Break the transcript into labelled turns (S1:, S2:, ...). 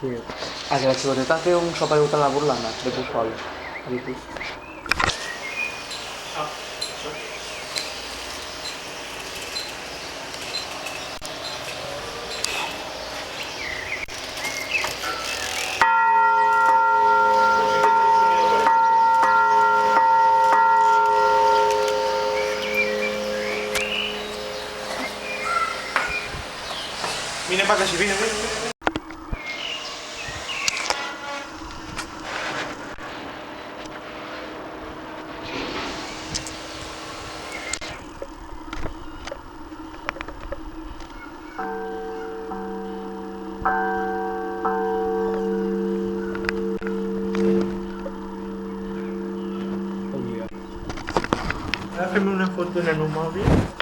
S1: Sì. Ah, che ci potete anche un shop aiuta la burlana, de buffalo. Aiuti.
S2: Viene pagaci, vieni.
S1: Oh mio.
S2: Fammi una foto nel mobile.